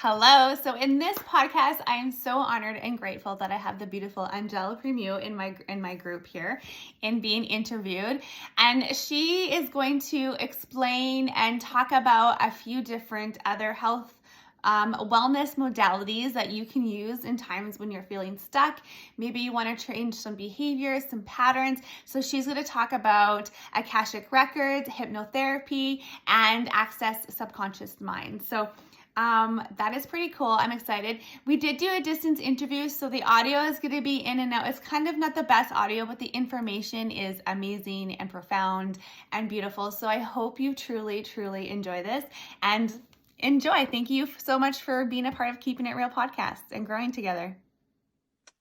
Hello. So in this podcast, I am so honored and grateful that I have the beautiful Angelle Primeau in my group here in being interviewed. And she is going to explain and talk about a few different other health wellness modalities that you can use in times when you're feeling stuck. Maybe you want to change some behaviors, some patterns. So she's going to talk about Akashic records, hypnotherapy, and access subconscious mind. So that is pretty cool. I'm excited. We did do a distance interview, so the audio is going to be in and out. It's kind of not the best audio, but the information is amazing and profound and beautiful. So I hope you truly, truly enjoy this and enjoy. Thank you so much for being a part of Keeping It Real podcast and growing together.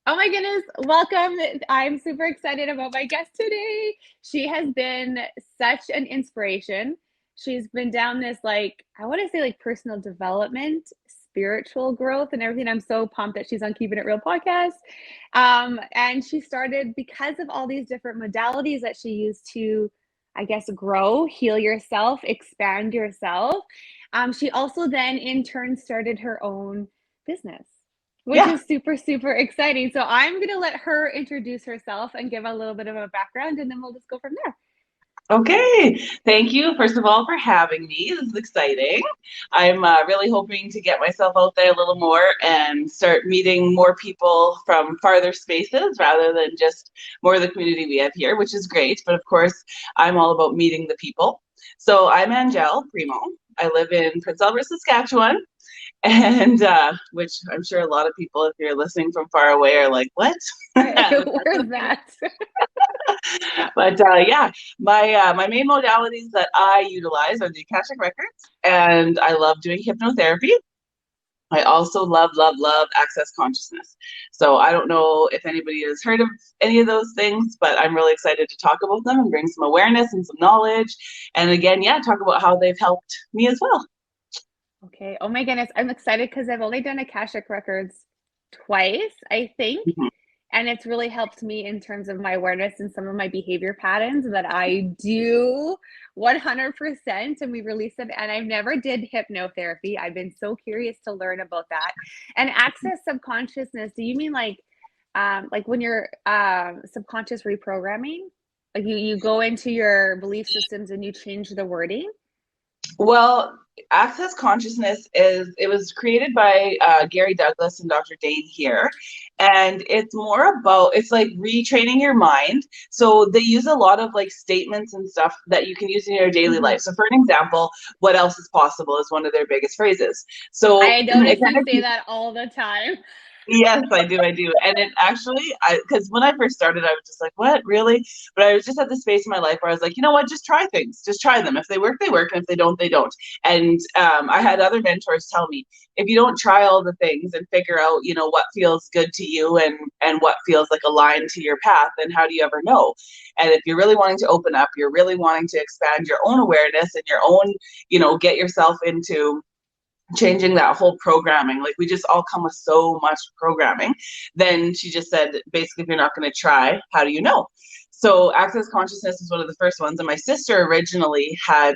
Oh my goodness, welcome. I'm super excited about my guest today. She has been such an inspiration. She's been down this, I want to say personal development, spiritual growth and everything. I'm so pumped that she's on Keeping It Real podcast. And she started because of all these different modalities that she used to, I guess, grow, heal yourself, expand yourself. She also then in turn started her own business, which is super, super exciting. So I'm going to let her introduce herself and give a little bit of a background, and then we'll just go from there. Okay, thank you, first of all, for having me. This is exciting. I'm really hoping to get myself out there a little more and start meeting more people from farther spaces rather than just more of the community we have here, which is great. But of course, I'm all about meeting the people. So I'm Angelle Primeau. I live in Prince Albert, Saskatchewan. And which I'm sure a lot of people, if you're listening from far away, are like, what? Where's that? But yeah, my main modalities that I utilize are the Akashic records, and I love doing hypnotherapy. I also love access consciousness. So I don't know if anybody has heard of any of those things, but I'm really excited to talk about them and bring some awareness and some knowledge. And again, talk about how they've helped me as well. Okay. Oh my goodness. I'm excited because I've only done Akashic records twice, I think. Mm-hmm. And it's really helped me in terms of my awareness and some of my behavior patterns that I do 100%. And we release it. And I've never did hypnotherapy. I've been so curious to learn about that. And access subconsciousness. Do you mean like when you're subconscious reprogramming? Like you go into your belief systems and you change the wording? Well, access consciousness it was created by Gary Douglas and Dr. Dane here. And it's more about, it's like retraining your mind. So they use a lot of statements and stuff that you can use in your daily life. So for an example, what else is possible is one of their biggest phrases. So I notice you say that all the time. Yes, I do. And it actually, because when I first started, I was just like, what, really? But I was just at the space in my life where I was like, you know what, just try things. Just try them. If they work, they work. And if they don't, they don't. And I had other mentors tell me, if you don't try all the things and figure out, what feels good to you and what feels like aligned to your path, then how do you ever know? And if you're really wanting to open up, you're really wanting to expand your own awareness and your own, get yourself into changing that whole programming, we just all come with so much programming. Then she just said, basically, if you're not going to try, how do you know? So access consciousness is one of the first ones, and my sister originally had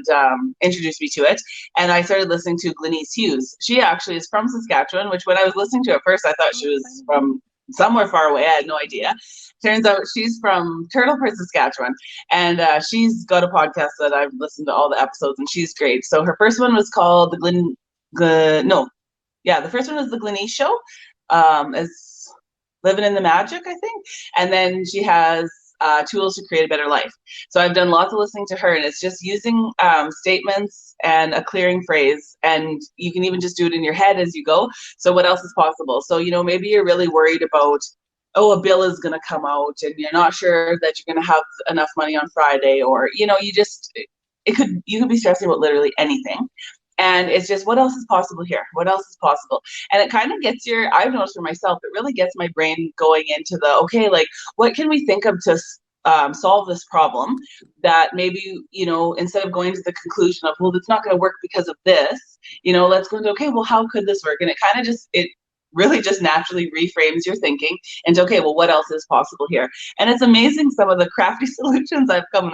introduced me to it, and I started listening to Glenise Hughes. She actually is from Saskatchewan, which when I was listening to it at first, I thought she was from somewhere far away. I had no idea. Turns out she's from Turtleport, Saskatchewan, and she's got a podcast that I've listened to all the episodes, and she's great. So her first one was called the first one was the Glenise Show, is Living in the Magic, I think. And then she has Tools to Create a Better Life. So I've done lots of listening to her, and it's just using statements and a clearing phrase, and you can even just do it in your head as you go. So what else is possible? So, maybe you're really worried about, a bill is going to come out and you're not sure that you're going to have enough money on Friday, or, you could be stressing about literally anything. And it's just, what else is possible here? What else is possible? And it kind of gets I've noticed for myself, it really gets my brain going into what can we think of to solve this problem that maybe, instead of going to the conclusion of, well, it's not going to work because of this, let's go into, okay, well, how could this work? And it kind of it really just naturally reframes your thinking into, okay, well, what else is possible here? And it's amazing some of the crafty solutions I've come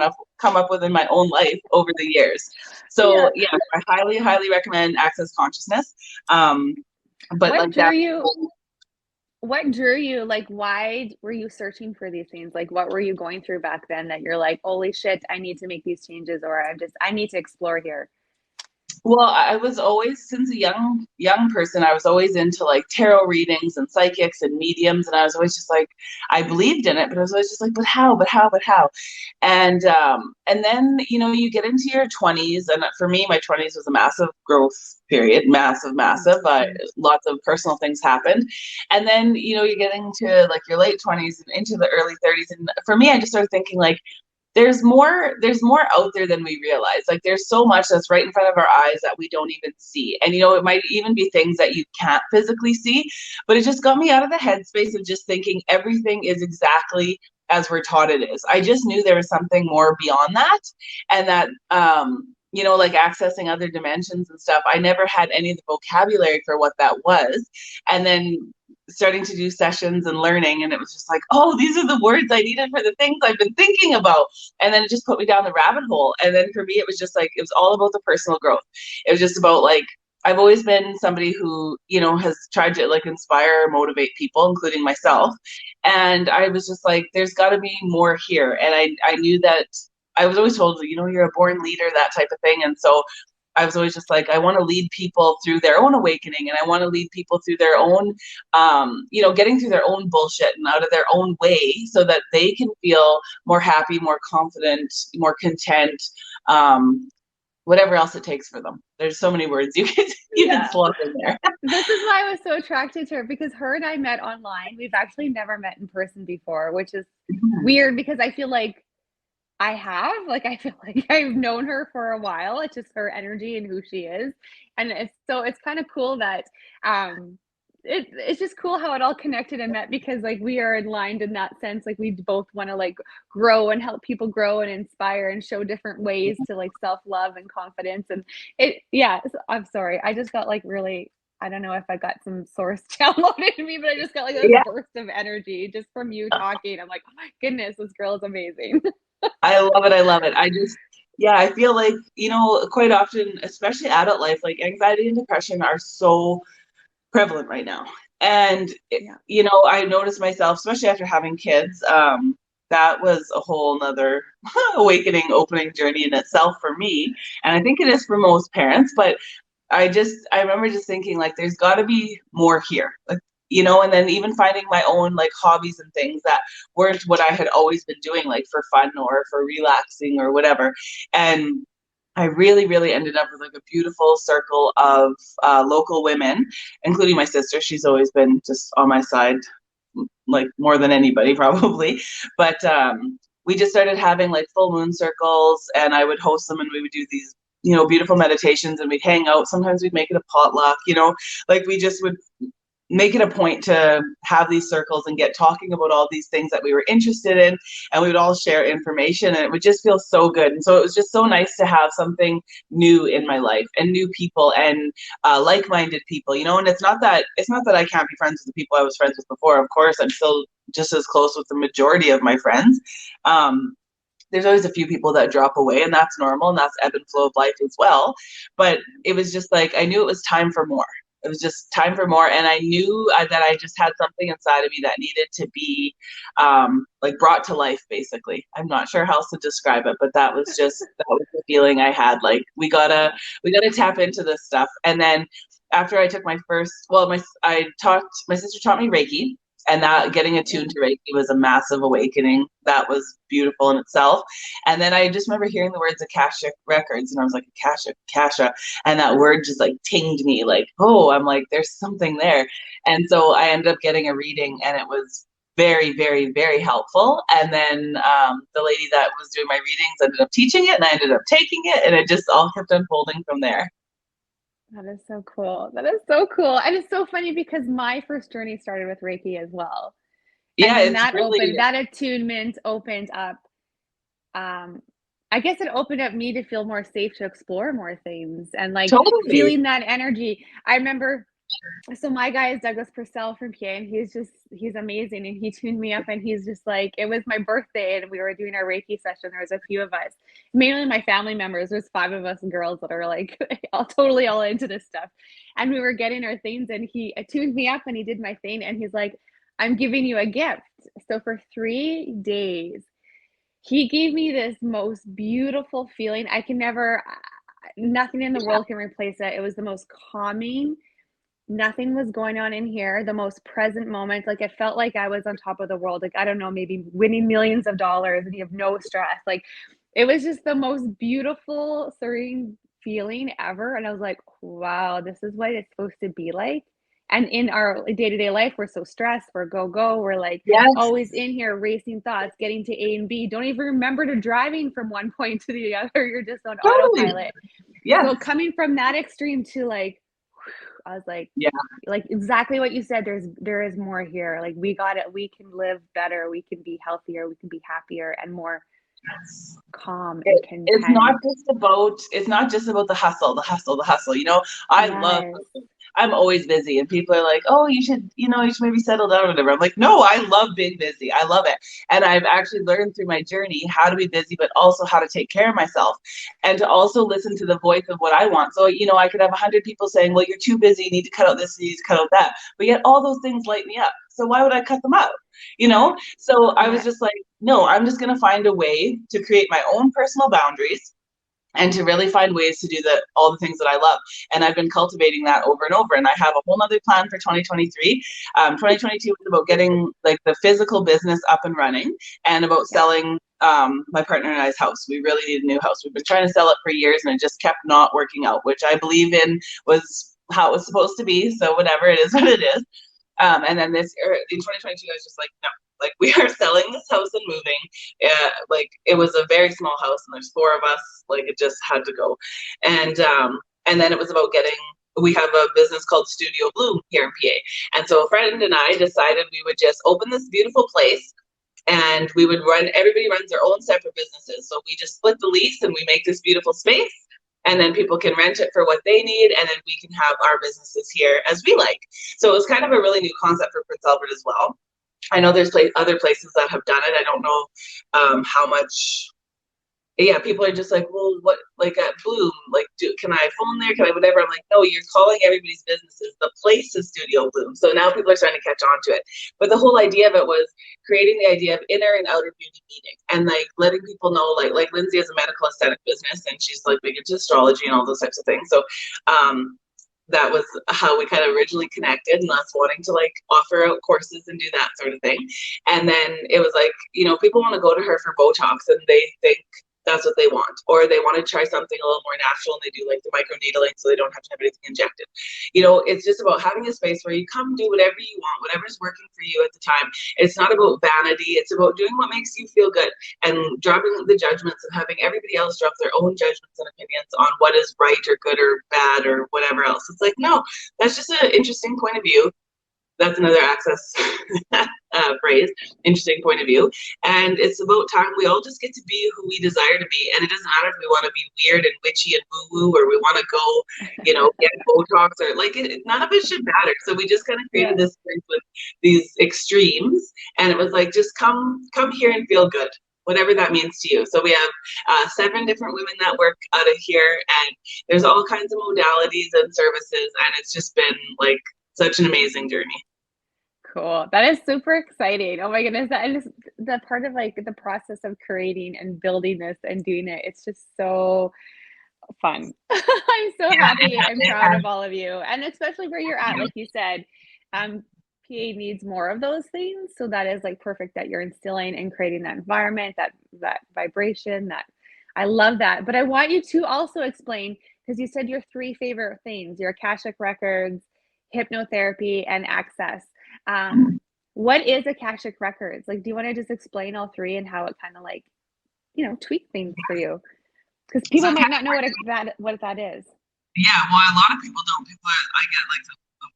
up with in my own life over the years. So yeah I highly recommend Access Consciousness. But What like drew that. you? What drew you? Like, why were you searching for these things? Like, what were you going through back then that you're like, holy shit, I need to make these changes, or I need to explore here? Well, I was always, since a young person, I was always into like tarot readings and psychics and mediums, and I was always just like, I believed in it, but I was always just like, but how, but how, but how? And then, you know, you get into your 20s, and for me, my 20s was a massive growth period, massive, massive. Lots of personal things happened, and then, you know, you're getting to like your late 20s and into the early 30s, and for me, I just started thinking like, there's more out there than we realize. Like there's so much that's right in front of our eyes that we don't even see. And you know, it might even be things that you can't physically see, but it just got me out of the headspace of just thinking everything is exactly as we're taught it is. I just knew there was something more beyond that, and that you know, like accessing other dimensions and stuff, I never had any of the vocabulary for what that was. And then starting to do sessions and learning, and it was just like, oh, these are the words I needed for the things I've been thinking about. And then it just put me down the rabbit hole. And then for me, it was just like, it was all about the personal growth. It was just about like, I've always been somebody who, you know, has tried to like inspire, motivate people, including myself. And I was just like, there's got to be more here. And I knew that I was always told, you know, you're a born leader, that type of thing. And so I was always just like, I want to lead people through their own awakening, and I want to lead people through their own, you know, getting through their own bullshit and out of their own way, so that they can feel more happy, more confident, more content, whatever else it takes for them. There's so many words you can slot in there. This is why I was so attracted to her, because her and I met online. We've actually never met in person before, which is weird because I feel like I feel like I've known her for a while. It's just her energy and who she is. And it's kind of cool that it's just cool how it all connected and met, because like we are aligned in that sense. Like we both want to like grow and help people grow and inspire and show different ways to like self-love and confidence. And I'm sorry. I just got like really, I don't know if I got some source downloaded in me, but I just got like this Yeah. burst of energy just from you talking. I'm like, oh my goodness, this girl is amazing. I love it. I love it. Yeah, I feel like, you know, quite often, especially adult life, like anxiety and depression are so prevalent right now. And, you know, I noticed myself, especially after having kids, that was a whole nother awakening, opening journey in itself for me. And I think it is for most parents, but I remember just thinking like, there's got to be more here. Like, you know, and then even finding my own like hobbies and things that weren't what I had always been doing, like for fun or for relaxing or whatever. And I really, really ended up with like a beautiful circle of local women, including my sister. She's always been just on my side, like more than anybody probably. But we just started having like full moon circles, and I would host them, and we would do these, you know, beautiful meditations, and we'd hang out. Sometimes we'd make it a potluck, you know, like we just would make it a point to have these circles and get talking about all these things that we were interested in, and we would all share information, and it would just feel so good. And so it was just so nice to have something new in my life, and new people, and like-minded people, you know. And it's not that I can't be friends with the people I was friends with before. Of course, I'm still just as close with the majority of my friends. There's always a few people that drop away, and that's normal, and that's ebb and flow of life as well. But it was just like, I knew it was time for more. It was just time for more. And I knew that I just had something inside of me that needed to be like brought to life, basically. I'm not sure how else to describe it, but that was the feeling I had. Like, we gotta tap into this stuff. And then after I took my first, my sister taught me Reiki, and that getting attuned to Reiki was a massive awakening. That was beautiful in itself. And then I just remember hearing the words Akashic records, and I was like, Akasha. And that word just like tinged me, like, oh, I'm like, there's something there. And so I ended up getting a reading, and it was very, very, very helpful. And then the lady that was doing my readings ended up teaching it, and I ended up taking it, and it just all kept unfolding from there. That is so cool. That is so cool. And it's so funny because my first journey started with Reiki as well. Yeah, And it's really, that attunement opened up, I guess it opened up me to feel more safe to explore more things and like totally. feeling that energy. I remember So my guy is Douglas Purcell from PA, and he's amazing. And he tuned me up, and he's just like, it was my birthday, and we were doing our Reiki session. There was a few of us, mainly my family members. There's 5 of us girls that are like all into this stuff. And we were getting our things, and he tuned me up, and he did my thing, and he's like, I'm giving you a gift. So for 3 days, he gave me this most beautiful feeling. I can never, nothing in the world can replace it. It was the most calming. Nothing was going on in here. The most present moment. Like, it felt like I was on top of the world. Like, I don't know, maybe winning millions of dollars and you have no stress. Like, it was just the most beautiful, serene feeling ever. And I was like, wow, this is what it's supposed to be like. And in our day-to-day life, we're so stressed, we're go. We're like Yes. always in here racing thoughts, getting to A and B. Don't even remember to driving from one point to the other. You're just on Totally. autopilot. Yes. So coming from that extreme to like, I was like, Yeah. like exactly what you said. There is more here. Like, we got it. We can live better. We can be healthier. We can be happier and more calm and content. It's not just about the hustle. You know, I love hustle. I'm always busy, and people are like, oh, you should maybe settle down or whatever. I'm like, no, I love being busy. I love it. And I've actually learned through my journey how to be busy, but also how to take care of myself and to also listen to the voice of what I want. So, you know, I could have 100 people saying, well, you're too busy. You need to cut out this, you need to cut out that. But yet all those things light me up. So why would I cut them out? You know? So I was just like, no, I'm just going to find a way to create my own personal boundaries and to really find ways to do all the things that I love. And I've been cultivating that over and over. And I have a whole nother plan for 2023. 2022 was about getting like the physical business up and running and about selling my partner and I's house. We really need a new house. We've been trying to sell it for years and it just kept not working out, which I believe in was how it was supposed to be. So whatever, it is what it is. And then in 2022, I was just like, no, like we are selling this house and moving. Like it was a very small house and there's 4 of us, like it just had to go. And then it was about we have a business called Studio Bloom here in PA. And so a friend and I decided we would just open this beautiful place and we would everybody runs their own separate businesses. So we just split the lease and we make this beautiful space. And then people can rent it for what they need, and then we can have our businesses here as we like. So it was kind of a really new concept for Prince Albert as well. I know there's other places that have done it. I don't know how much. Yeah, people are just like, well, what, like at Bloom, like, can I phone there? Can I whatever? I'm like, no, you're calling everybody's businesses. The place is Studio Bloom. So now people are starting to catch on to it. But the whole idea of it was creating the idea of inner and outer beauty meeting and like letting people know, like Lindsay has a medical aesthetic business and she's like big into astrology and all those types of things. So that was how we kind of originally connected and us wanting to like offer out courses and do that sort of thing. And then it was like, you know, people want to go to her for Botox and they think that's what they want, or they want to try something a little more natural and they do like the microneedling so they don't have to have anything injected. You know, it's just about having a space where you come do whatever you want, whatever's working for you at the time. It's not about vanity. It's about doing what makes you feel good and dropping the judgments and having everybody else drop their own judgments and opinions on what is right or good or bad or whatever else. It's like, no, that's just an interesting point of view. That's another Access phrase, interesting point of view. And it's about time we all just get to be who we desire to be. And it doesn't matter if we want to be weird and witchy and woo-woo, or we want to go, you know, get Botox, or like none of it should matter. So we just kind of created this place with these extremes. And it was like, just come here and feel good, whatever that means to you. So we have 7 different women that work out of here, and there's all kinds of modalities and services. And it's just been like such an amazing journey. Cool. That is super exciting. Oh my goodness. That is the part of like the process of creating and building this and doing it. It's just so fun. I'm so happy and proud of all of you. And especially where you're at, like you said, PA needs more of those things. So that is like perfect that you're instilling and creating that environment, that vibration, that I love that. But I want you to also explain, because you said your 3 favorite things, your Akashic records, hypnotherapy, and access. What is Akashic records? Like, do you want to just explain all 3 and how it kind of like, you know, tweak things for you? Because people might not know what that is. Yeah, well, a lot of people don't. I get like,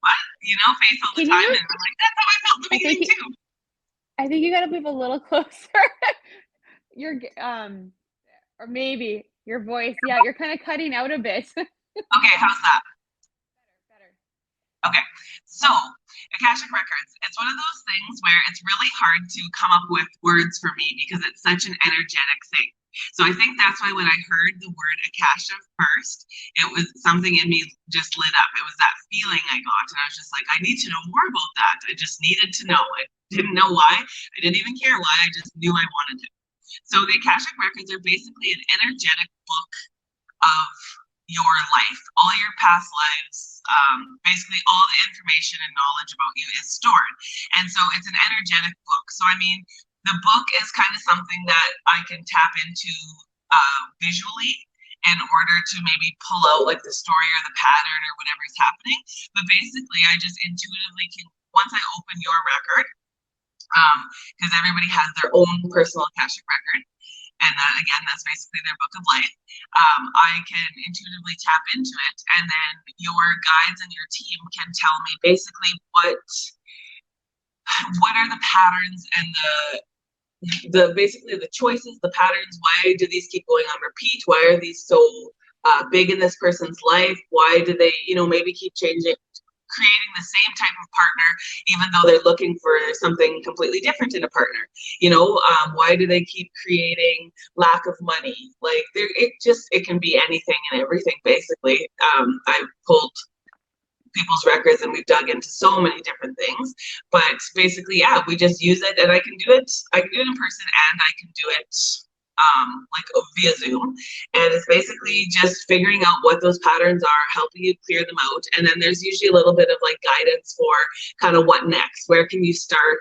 what? You know, face all the time. And I'm like, that's how I felt in the beginning too. I think you got to move a little closer. Or maybe your voice. Yeah, you're kind of cutting out a bit. Okay, how's that? Better. Okay, so Akashic Records, it's one of those things where it's really hard to come up with words for me because it's such an energetic thing. So I think that's why when I heard the word Akasha first, it was something in me just lit up. It was that feeling I got, and I was just like, I need to know more about that. I just needed to know. I didn't know why. I didn't even care why. I just knew I wanted to. So the Akashic Records are basically an energetic book of your life, all your past lives, basically all the information and knowledge about you is stored. And so it's an energetic book. So, I mean, the book is kind of something that I can tap into visually in order to maybe pull out like the story or the pattern or whatever is happening. But basically, I just intuitively can, once I open your record, because everybody has their own personal Akashic record, and again, that's basically their book of life. I can intuitively tap into it, and then your guides and your team can tell me basically what are the patterns and the basically the choices, the patterns. Why do these keep going on repeat? Why are these so big in this person's life? Why do they, maybe keep changing, creating the same type of partner, even though they're looking for something completely different in a partner? Why do they keep creating lack of money? Like it can be anything and everything, basically. I've pulled people's records and we've dug into so many different things, but basically, yeah, we just use it, and I can do it in person, and I can do it like via Zoom. And it's basically just figuring out what those patterns are, helping you clear them out. And then there's usually a little bit of like guidance for kind of what next, where can you start,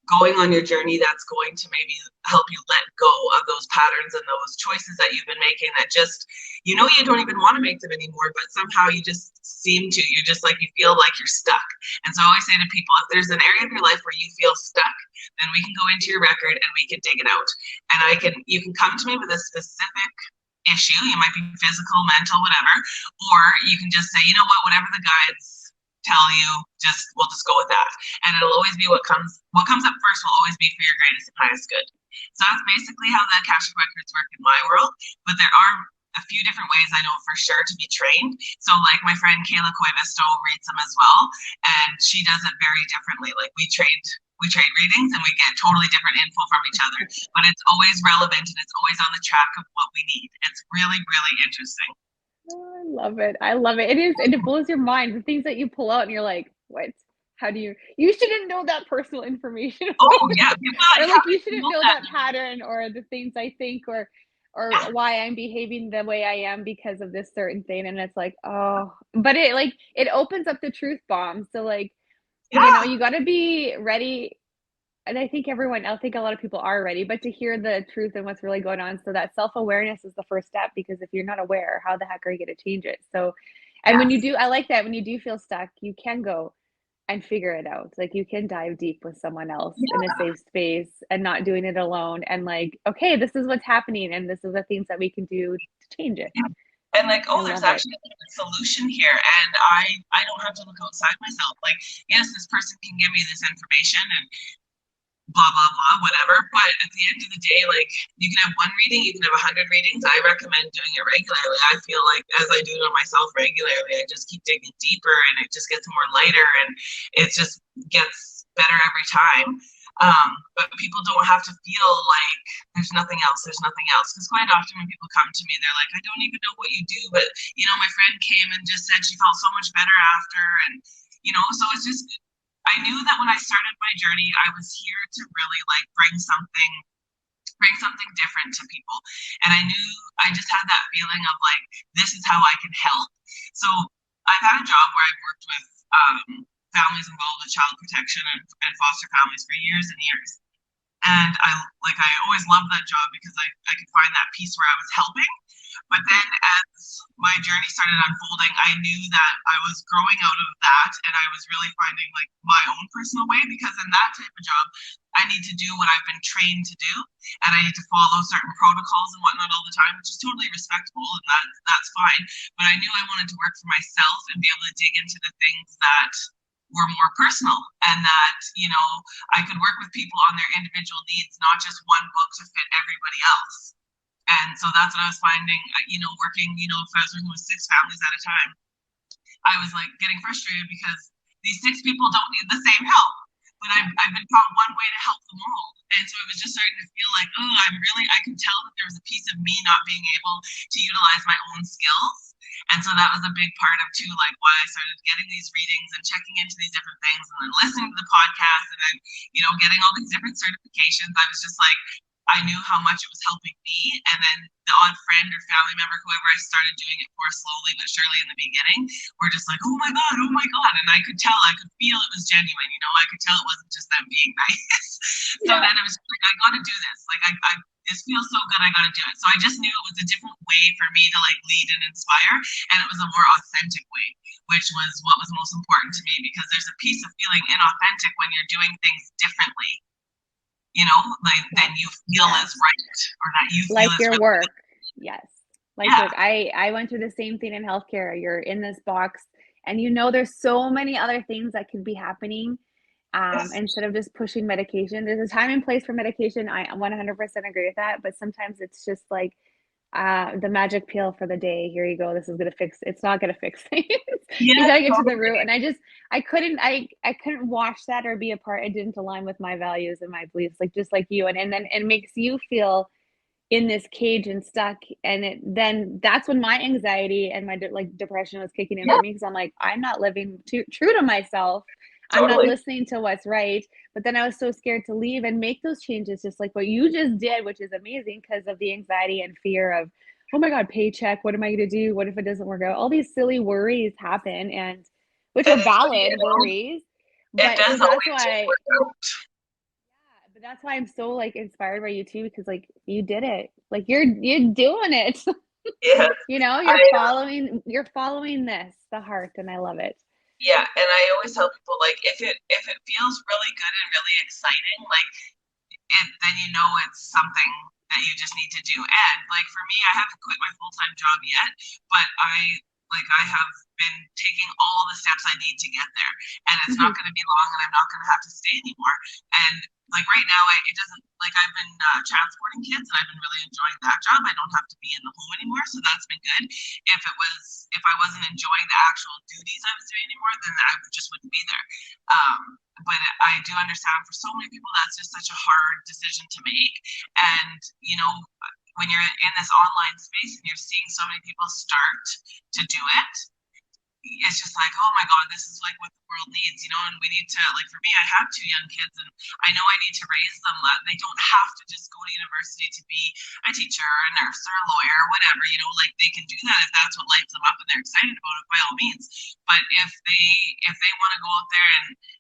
going on your journey that's going to maybe help you let go of those patterns and those choices that you've been making that just, you don't even want to make them anymore, but somehow you just you're just like, you feel like you're stuck. And so I always say to people, if there's an area of your life where you feel stuck, then we can go into your record and we can dig it out. And you can come to me with a specific issue. You might be physical, mental, whatever, or you can just say, whatever the guides tell you, we'll just go with that. And it'll always be what comes up first will always be for your greatest and highest good. So that's basically how the Akashic Records work in my world. But there are a few different ways I know for sure to be trained. So like my friend Kayla Coivisto reads them as well, and she does it very differently. Like we trade readings and we get totally different info from each other, but it's always relevant and it's always on the track of what we need. It's really, really interesting. Oh, I love it. I love it. It is, and it blows your mind. The things that you pull out and you're like, what? How do you shouldn't know that personal information. Oh yeah. Or like you shouldn't know that pattern or the things I think or why I'm behaving the way I am because of this certain thing. And it's like, oh, but it opens up the truth bomb. So like, you got to be ready. And I think a lot of people are ready, but to hear the truth and what's really going on. So that self-awareness is the first step, because if you're not aware, how the heck are you going to change it? So, and when you do, I like that when you do feel stuck, you can go and figure it out. Like you can dive deep with someone else in a safe space and not doing it alone. And like, okay, this is what's happening. And this is the things that we can do to change it. Yeah. And like, there's actually a solution here, and I don't have to look outside myself. Like, yes, this person can give me this information and blah blah blah, whatever, but at the end of the day, like, you can have one reading, you can have 100 readings. I recommend doing it regularly. I feel like as I do it on myself regularly, I just keep digging deeper and it just gets more lighter and it just gets better every time. But people don't have to feel like there's nothing else, because quite often when people come to me, they're like, I don't even know what you do, but my friend came and just said she felt so much better after. And so it's just, I knew that when I started my journey, I was here to really like bring something different to people. And I knew I just had that feeling of like, this is how I can help. So I've had a job where I've worked with families involved with child protection and foster families for years and years. And I always loved that job because I could find that piece where I was helping. But then as my journey started unfolding, I knew that I was growing out of that and I was really finding like my own personal way, because in that type of job, I need to do what I've been trained to do, and I need to follow certain protocols and whatnot all the time, which is totally respectable, and that's fine. But I knew I wanted to work for myself and be able to dig into the things that were more personal, and that I could work with people on their individual needs, not just one book to fit everybody else. And so that's what I was finding, working, if I was working with 6 families at a time, I was like getting frustrated because these 6 people don't need the same help, but I've been taught one way to help them all. And so it was just starting to feel like, oh, I could tell that there was a piece of me not being able to utilize my own skills. And so that was a big part of too, like why I started getting these readings and checking into these different things and then listening to the podcast and then, getting all these different certifications. I was just like, I knew how much it was helping me. And then the odd friend or family member, whoever I started doing it for slowly but surely in the beginning, were just like, oh my God, oh my God. And I could tell, I could feel it was genuine, I could tell it wasn't just them being nice. So then it was like, I got to do this. Like, I this feels so good, I got to do it. So I just knew it was a different way for me to like lead and inspire. And it was a more authentic way, which was what was most important to me, because there's a piece of feeling inauthentic when you're doing things differently. Then you feel is right, or that you feel like is your really work. good. Yes. Work. I went through the same thing in healthcare. You're in this box and there's so many other things that could be happening. Instead of just pushing medication, there's a time and place for medication. I 100% agree with that. But sometimes it's just like the magic pill for the day. Here you go. This is going to fix. It's not going to fix things. You got to get to the root. And I couldn't watch that or be a part. It didn't align with my values and my beliefs, like just like you. And then it makes you feel in this cage and stuck. And then that's when my anxiety and my depression was kicking in for me, because I'm like, I'm not living true to myself. I'm not listening to what's right. But then I was so scared to leave and make those changes, just like what you just did, which is amazing because of the anxiety and fear of, oh my God, paycheck. What am I going to do? What if it doesn't work out? All these silly worries happen, and which are valid worries. But it does that's why. work out. Yeah, but that's why I'm so like inspired by you too, because like you did it. Like you're doing it. Yeah. You're following the heart, and I love it. Yeah, and I always tell people, like, if it feels really good and really exciting, like, then it's something that you just need to do. And like for me, I haven't quit my full-time job yet, but I have been taking all the steps I need to get there, and it's not going to be long, and I'm not going to have to stay anymore. And like right now, it doesn't, like, I've been transporting kids, and I've been really enjoying that job. I don't have to be in the home anymore, so that's been good. If I wasn't enjoying the actual duties I was doing anymore, then I just wouldn't be there. But I do understand for so many people that's just such a hard decision to make. And when you're in this online space and you're seeing so many people start to do it, it's just like, oh my God, this is like what the world needs, and we need to, like, for me, I have 2 young kids, and I know I need to raise them. They don't have to just go to university to be a teacher, a nurse, or a lawyer, or whatever, like they can do that if that's what lights them up and they're excited about it, by all means. But if they want to go out there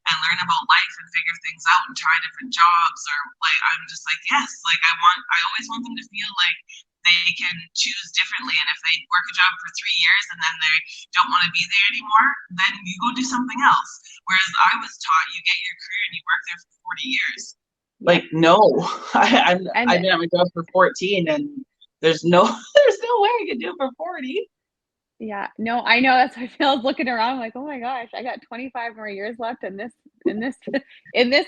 and learn about life and figure things out and try different jobs, or like, I'm just like, yes, like I always want them to feel like they can choose differently. And if they work a job for 3 years and then they don't want to be there anymore, then you go do something else. Whereas I was taught you get your career and you work there for 40 years. Like, no, I've been at my job for 14, and there's no way I can do it for 40. Yeah, no, I know. That's how I feel. I was looking around like, oh my gosh, I got 25 more years left in this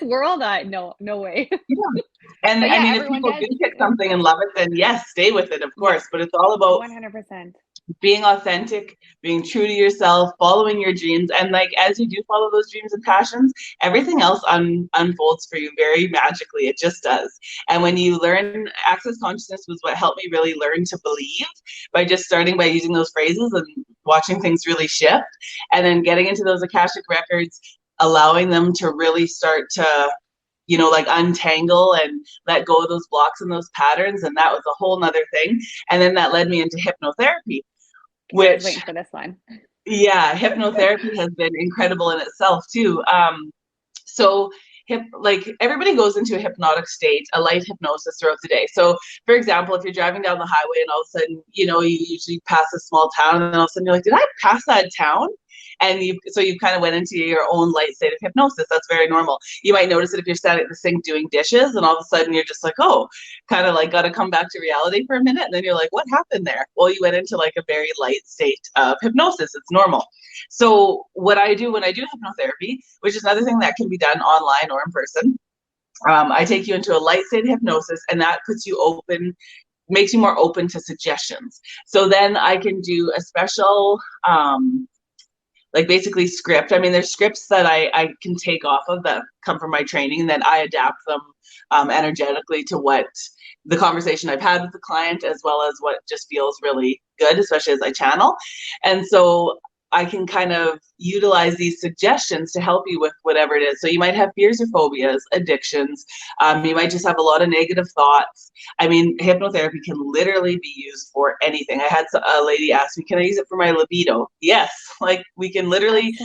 world. No way. Yeah. And I mean, if people do pick something and love it, then yes, stay with it, of course. But it's all about 100%. Being authentic, being true to yourself, following your dreams. And like, as you do follow those dreams and passions, everything else unfolds for you very magically. It just does. And when you learn Access Consciousness was what helped me really learn to believe, by just starting by using those phrases and watching things really shift, and then getting into those Akashic records, allowing them to really start to like untangle and let go of those blocks and those patterns. And that was a whole nother thing. And then that led me into hypnotherapy, which, I was waiting for this one. Yeah, hypnotherapy has been incredible in itself too. So like everybody goes into a hypnotic state, a light hypnosis throughout the day. So for example, if you're driving down the highway and all of a sudden, you usually pass a small town, and then all of a sudden you're like, did I pass that town? And you kind of went into your own light state of hypnosis. That's very normal. You might notice it if you're standing at the sink doing dishes, and all of a sudden you're just like, oh, kind of like got to come back to reality for a minute. And then you're like, what happened there? Well, you went into like a very light state of hypnosis. It's normal. So what I do when I do hypnotherapy, which is another thing that can be done online or in person, I take you into a light state of hypnosis, and that puts you open, makes you more open to suggestions. So then I can do a special like basically script. I mean, there's scripts that I can take off of that come from my training, and then I adapt them energetically to what the conversation I've had with the client, as well as what just feels really good, especially as I channel. And so I can kind of utilize these suggestions to help you with whatever it is. So you might have fears or phobias, addictions. You might just have a lot of negative thoughts. I mean, hypnotherapy can literally be used for anything. I had a lady ask me, can I use it for my libido? Yes, like we can literally,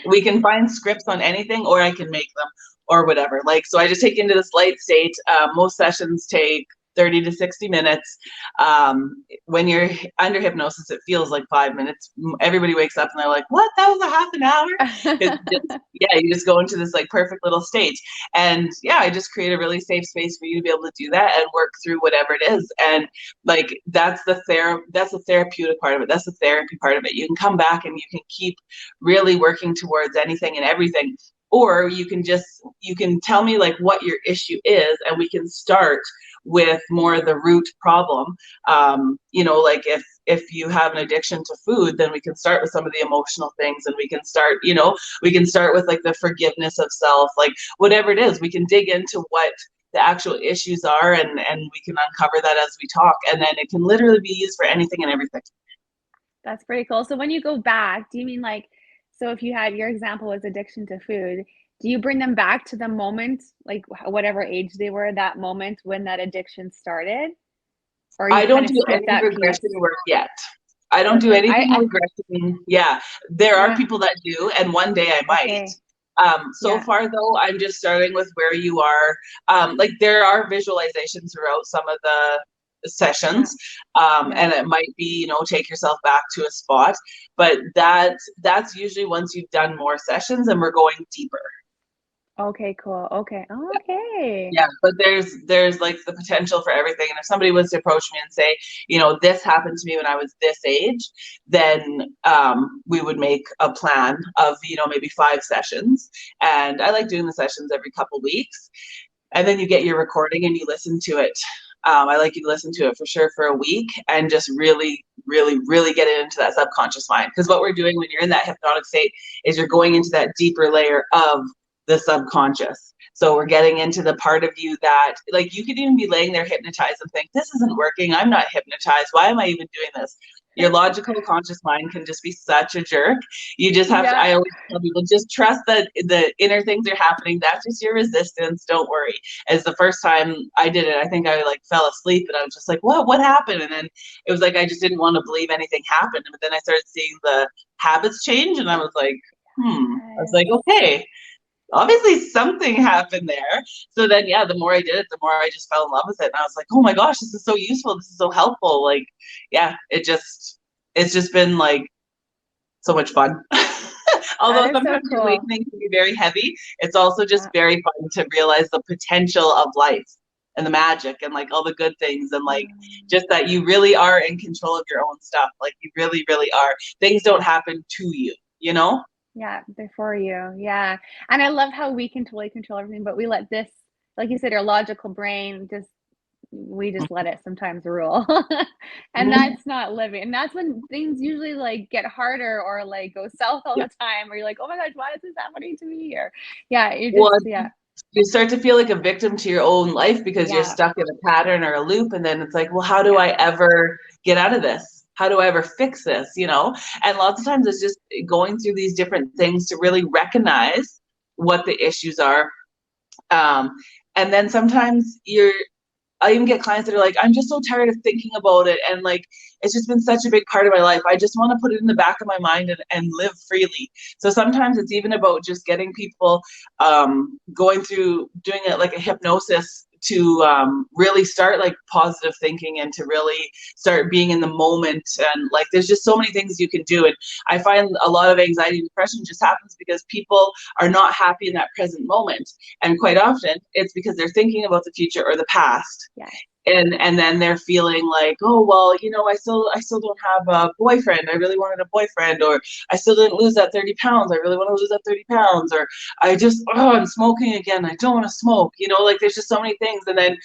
we can find scripts on anything, or I can make them, or whatever. Like, so I just take into this light state. Most sessions take 30 to 60 minutes. When you're under hypnosis, it feels like 5 minutes. Everybody wakes up and they're like, what? That was a half an hour? Yeah, you just go into this like perfect little state. And yeah, I just create a really safe space for you to be able to do that and work through whatever it is. And like, that's the therapeutic part of it. That's the therapy part of it. You can come back and you can keep really working towards anything and everything. Or you can tell me like what your issue is, and we can start with more of the root problem. Like if you have an addiction to food, then we can start with some of the emotional things, and we can start with like the forgiveness of self, like whatever it is, we can dig into what the actual issues are, and we can uncover that as we talk, and then it can literally be used for anything and everything. That's pretty cool. So when you go back, do you mean like, so if you had, your example was addiction to food, do you bring them back to the moment, like whatever age they were, that moment when that addiction started? Or I don't do any regression work yet. I don't do anything regression. Yeah, there are people that do, and one day I might. So far though, I'm just starting with where you are. Like there are visualizations throughout some of the sessions, and it might be, take yourself back to a spot, but that's usually once you've done more sessions and we're going deeper. Okay, cool. Okay. Okay. Yeah, but there's like the potential for everything. And if somebody was to approach me and say, this happened to me when I was this age, then we would make a plan of, maybe 5 sessions. And I like doing the sessions every couple weeks. And then you get your recording and you listen to it. I like you to listen to it for sure for a week and just really, really, really get it into that subconscious mind. Because what we're doing when you're in that hypnotic state is you're going into that deeper layer of the subconscious. So we're getting into the part of you that, like, you could even be laying there hypnotized and think, this isn't working. I'm not hypnotized. Why am I even doing this? Your logical conscious mind can just be such a jerk. You just have to, I always tell people, just trust that the inner things are happening. That's just your resistance. Don't worry. As the first time I did it, I think I like fell asleep and I was just like, what happened? And then it was like, I just didn't want to believe anything happened. But then I started seeing the habits change and I was like, I was like, okay, obviously something happened there. So then, the more I did it, the more I just fell in love with it. And I was like, oh my gosh, this is so useful. This is so helpful. Like, it's just been like so much fun. Although sometimes the awakening can be very heavy, it's also just very fun to realize the potential of life and the magic and like all the good things and like just that you really are in control of your own stuff. Like you really, really are. Things don't happen to you, Yeah, they're for you. Yeah. And I love how we can totally control everything, but we let this, like you said, our logical brain we just let it sometimes rule. And that's not living. And that's when things usually like get harder or like go south all the time, or you're like, oh my gosh, why is this happening to me? Or you start to feel like a victim to your own life because you're stuck in a pattern or a loop. And then it's like, well, how do I ever get out of this? How do I ever fix this? And lots of times it's just going through these different things to really recognize what the issues are. And then sometimes I even get clients that are like, I'm just so tired of thinking about it. And like, it's just been such a big part of my life. I just want to put it in the back of my mind and live freely. So sometimes it's even about just getting people going through doing it like a hypnosis to really start like positive thinking and to really start being in the moment. And like, there's just so many things you can do. And I find a lot of anxiety and depression just happens because people are not happy in that present moment. And quite often it's because they're thinking about the future or the past. Yeah. And then they're feeling like, oh, well, I still don't have a boyfriend. I really wanted a boyfriend. Or I still didn't lose that 30 pounds. I really want to lose that 30 pounds. Or I'm smoking again. I don't want to smoke. Like there's just so many things. And then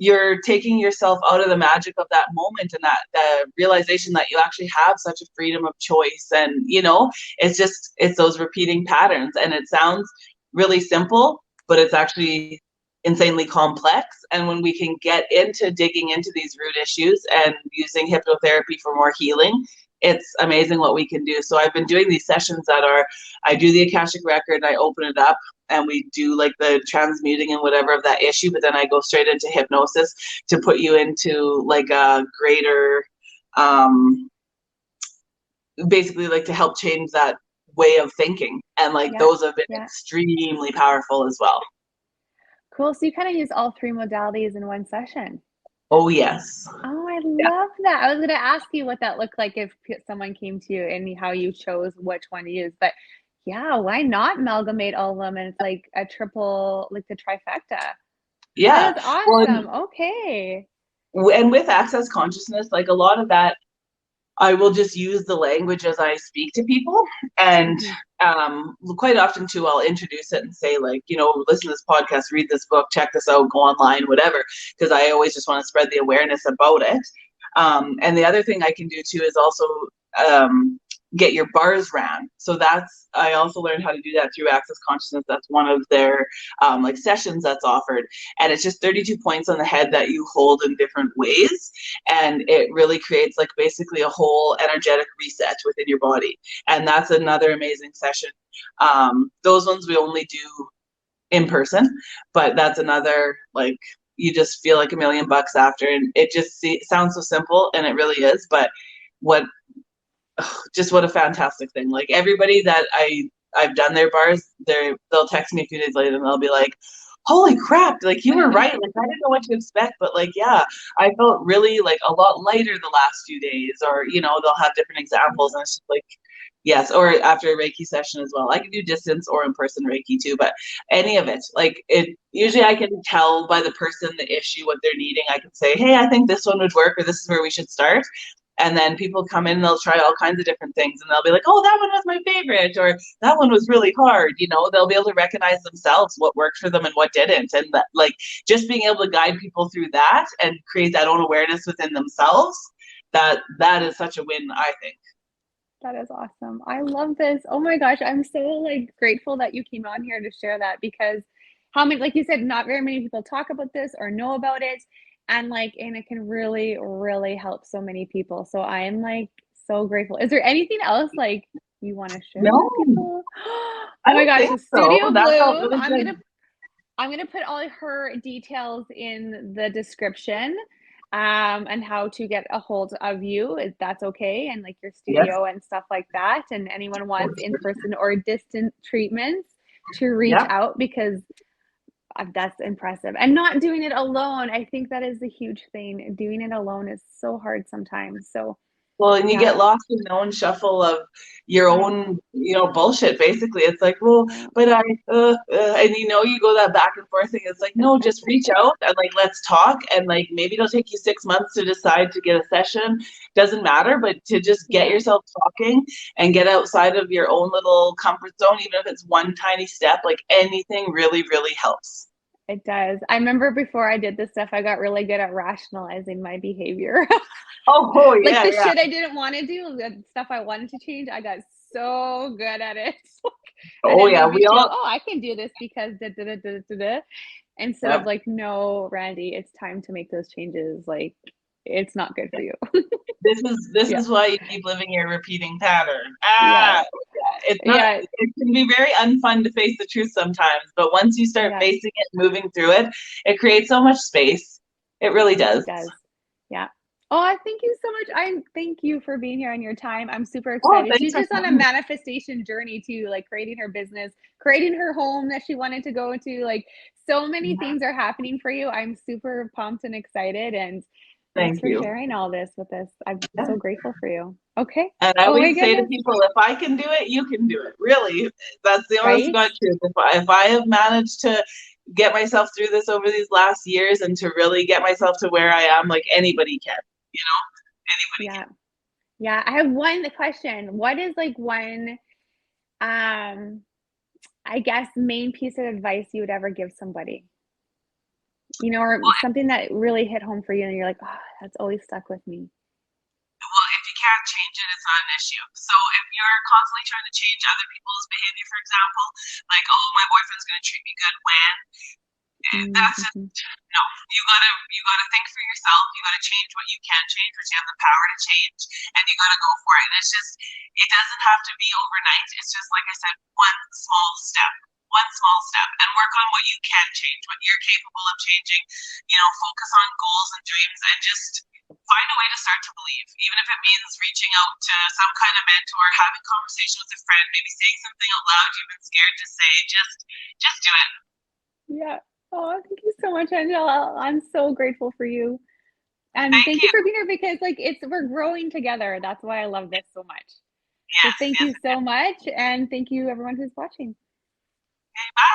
you're taking yourself out of the magic of that moment, and that the realization that you actually have such a freedom of choice. And it's those repeating patterns, and it sounds really simple, but it's actually insanely complex. And when we can get into digging into these root issues and using hypnotherapy for more healing, it's amazing what we can do. So I've been doing these sessions I do the Akashic record, I open it up, and we do like the transmuting and whatever of that issue, but then I go straight into hypnosis to put you into like a greater, basically like to help change that way of thinking. And like those have been extremely powerful as well. Cool. So you kind of use all 3 modalities in one session. Oh, yes. Oh, I love that. I was going to ask you what that looked like if someone came to you and how you chose which one to use. But yeah, why not amalgamate all of them? And it's like a triple, like the trifecta. Yeah. That's awesome. Okay. And with Access Consciousness, like a lot of that, I will just use the language as I speak to people. And quite often too, I'll introduce it and say like, listen to this podcast, read this book, check this out, go online, whatever, because I always just want to spread the awareness about it. And the other thing I can do too is also get your bars ran. So I also learned how to do that through Access Consciousness. That's one of their like sessions that's offered. And it's just 32 points on the head that you hold in different ways. And it really creates like basically a whole energetic reset within your body. And that's another amazing session. Those ones we only do in person, but that's another, like, you just feel like $1 million after. And it just sounds so simple, and it really is. But what a fantastic thing. Like everybody that I've done their bars, they'll text me a few days later and they'll be like, holy crap, like you were right. Like I didn't know what to expect, but like, yeah, I felt really like a lot lighter the last few days. Or, they'll have different examples, and it's just like, yes. Or after a Reiki session as well. I can do distance or in-person Reiki too, but any of it, like usually I can tell by the person, the issue, what they're needing. I can say, hey, I think this one would work, or this is where we should start. And then people come in and they'll try all kinds of different things, and they'll be like, oh, that one was my favorite, or that one was really hard. They'll be able to recognize themselves what worked for them and what didn't. And that, like, just being able to guide people through that and create that own awareness within themselves, that is such a win, I think. That is awesome. I love this. Oh my gosh. I'm so like grateful that you came on here to share that, because how many, like you said, not very many people talk about this or know about it. And it can really, really help so many people. So I am like so grateful. Is there anything else like you want to share with people? Oh my gosh, the Studio Bloom. I'm gonna put all her details in the description, and how to get a hold of you, if that's okay, and like your studio and stuff like that. And anyone wants in-person or distant treatments to reach out, because that's impressive. And not doing it alone. I think that is a huge thing. Doing it alone is so hard sometimes. So well, and you get lost in the own shuffle of your own, bullshit. Basically, it's like, well, but and you go that back and forth thing. It's like, no, just reach out and like, let's talk. And like, maybe it'll take you 6 months to decide to get a session. Doesn't matter, but to just get yourself talking and get outside of your own little comfort zone, even if it's one tiny step, like anything really, really helps. It does. I remember before I did this stuff, I got really good at rationalizing my behavior. Oh, yeah. Like the shit I didn't want to do, the stuff I wanted to change, I got so good at it. Oh, yeah. I can do this because instead of like, no, Randy, it's time to make those changes. Like, it's not good for you. This is why you keep living your repeating pattern. It's not. It can be very unfun to face the truth sometimes, but once you start facing it, moving through it, it creates so much space. It really does. It does. Yeah. Oh, thank you so much. I thank you for being here and your time. I'm super excited. She's just on a manifestation journey too, like creating her business, creating her home that she wanted to go to. Like so many things are happening for you. I'm super pumped and excited, and thanks for sharing all this with us. I'm so grateful for you. Okay. And I always say to people, if I can do it, you can do it. Really, that's the honest to God truth. If I have managed to get myself through this over these last years and to really get myself to where I am, like anybody can, anybody can. Yeah. I have one question. What is like one, I guess, main piece of advice you would ever give somebody? you know, or Well, something that really hit home for you and you're like, oh, that's always stuck with me? well, if you can't change it, it's not an issue. So if you're constantly trying to change other people's behavior, for example, like, oh, my boyfriend's going to treat me good when, that's just, Mm-hmm. no. You gotta think for yourself. You gotta change what you can change, which you have the power to change, and you gotta go for it. And it's just, it doesn't have to be overnight. It's just, like I said, one small step. One small step, and work on what you can change, what you're capable of changing. You know, focus on goals and dreams, and just find a way to start to believe, even if it means reaching out to some kind of mentor, having conversation with a friend, maybe saying something out loud you've been scared to say. Just do it. Yeah. Oh, thank you so much, Angela. I'm so grateful for you. And Thank thank you you. for being here because like we're growing together. That's why I love this so much. So Yes, thank yes. you so much. And thank you everyone who's watching. Okay, bye.